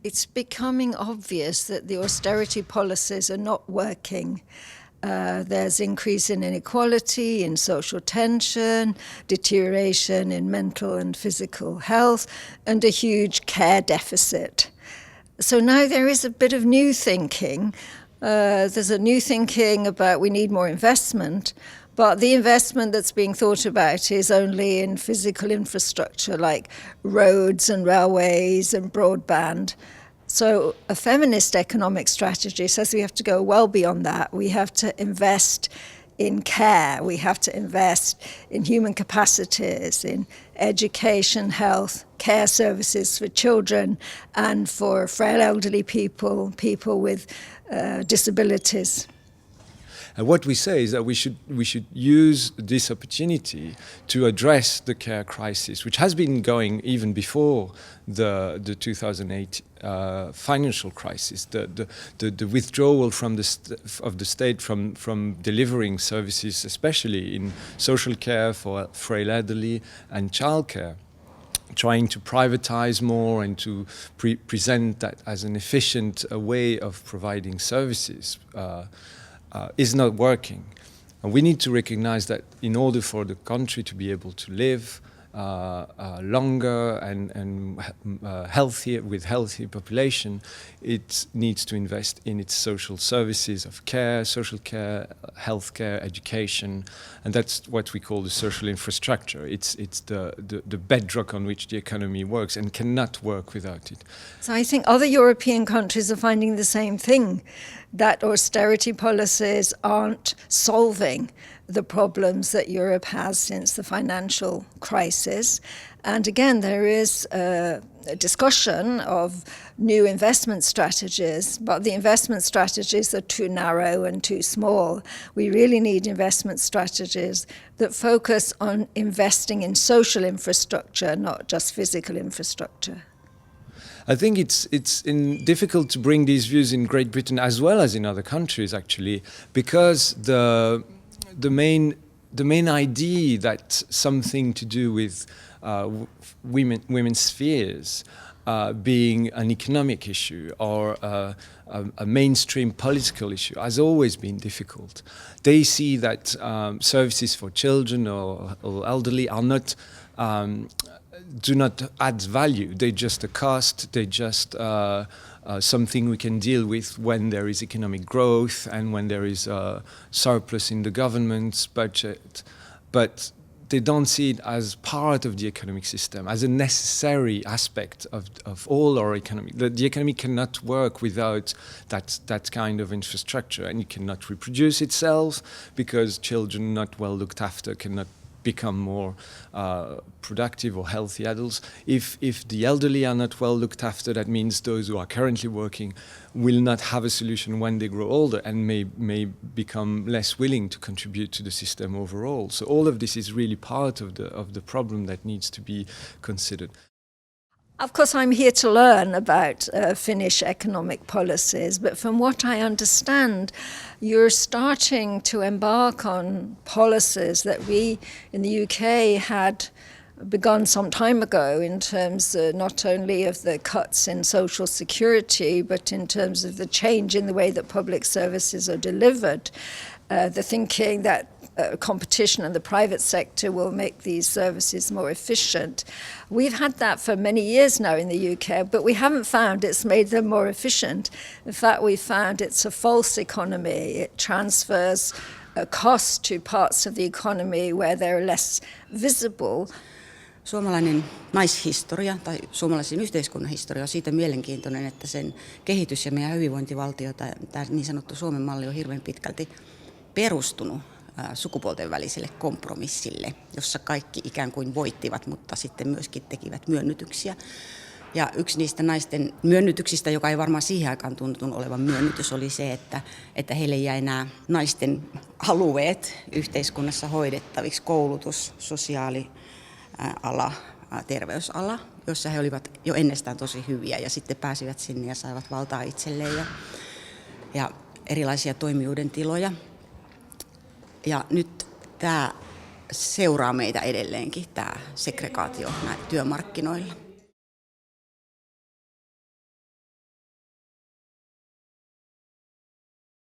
It's becoming obvious that the austerity policies are not working. There's increase in inequality, in social tension, deterioration in mental and physical health, and a huge care deficit. So now there is a bit of new thinking. There's a new thinking about we need more investment, but the investment that's being thought about is only in physical infrastructure like roads and railways and broadband. So a feminist economic strategy says we have to go well beyond that. We have to invest in care. We have to invest in human capacities, in education, health, care services for children and for frail elderly people, people with disabilities. And what we say is that we should use this opportunity to address the care crisis, which has been going even before the 2008 financial crisis, the withdrawal from of the state from delivering services, especially in social care for frail elderly and childcare, trying to privatize more and to present that as an efficient way of providing services. Is not working. And we need to recognize that in order for the country to be able to live longer and healthier, with healthy population, it needs to invest in its social services of care, social care, healthcare, education, and that's what we call the social infrastructure. It's the bedrock on which the economy works and cannot work without it. So I think other European countries are finding the same thing, that austerity policies aren't solving the problems that Europe has since the financial crisis. And again, there is a discussion of new investment strategies, but the investment strategies are too narrow and too small. We really need investment strategies that focus on investing in social infrastructure, not just physical infrastructure. I think it's difficult to bring these views in Great Britain as well as in other countries, actually, because the main idea that something to do with women's fears being an economic issue or a mainstream political issue has always been difficult. They see that services for children or elderly are not do not add value. They just a cost. They just something we can deal with when there is economic growth and when there is a surplus in the government's budget. But they don't see it as part of the economic system, as a necessary aspect of all our economy. The economy cannot work without that kind of infrastructure, and it cannot reproduce itself because children not well looked after cannot become more productive or healthy adults. If the elderly are not well looked after, that means those who are currently working will not have a solution when they grow older and may become less willing to contribute to the system overall. So all of this is really part of the problem that needs to be considered. Of course, I'm here to learn about Finnish economic policies, but from what I understand, you're starting to embark on policies that we in the UK had begun some time ago in terms not only of the cuts in social security, but in terms of the change in the way that public services are delivered. The thinking that competition in the private sector will make these services more efficient. We've had that for many years now in the UK, but we haven't found it's made them more efficient. In fact, we found it's a false economy. It transfers a cost to parts of the economy where they're less visible. Suomalainen naishistoria tai suomalaisen yhteiskunnan historia on siitä mielenkiintoinen, että sen kehitys ja meidän hyvinvointivaltio, tämä niin sanottu Suomen malli on hirveän pitkälti perustunut sukupuolten väliselle kompromissille, jossa kaikki ikään kuin voittivat, mutta sitten myöskin tekivät myönnytyksiä. Ja yksi niistä naisten myönnytyksistä, joka ei varmaan siihen aikaan tuntunut olevan myönnytys, oli se, että heille jäi nämä naisten alueet yhteiskunnassa hoidettaviksi, koulutus, sosiaaliala, terveysala, jossa he olivat jo ennestään tosi hyviä ja sitten pääsivät sinne ja saivat valtaa itselleen ja erilaisia toimijuuden tiloja. Ja nyt tämä seuraa meitä edelleenkin, tämä segregaatio työmarkkinoilla.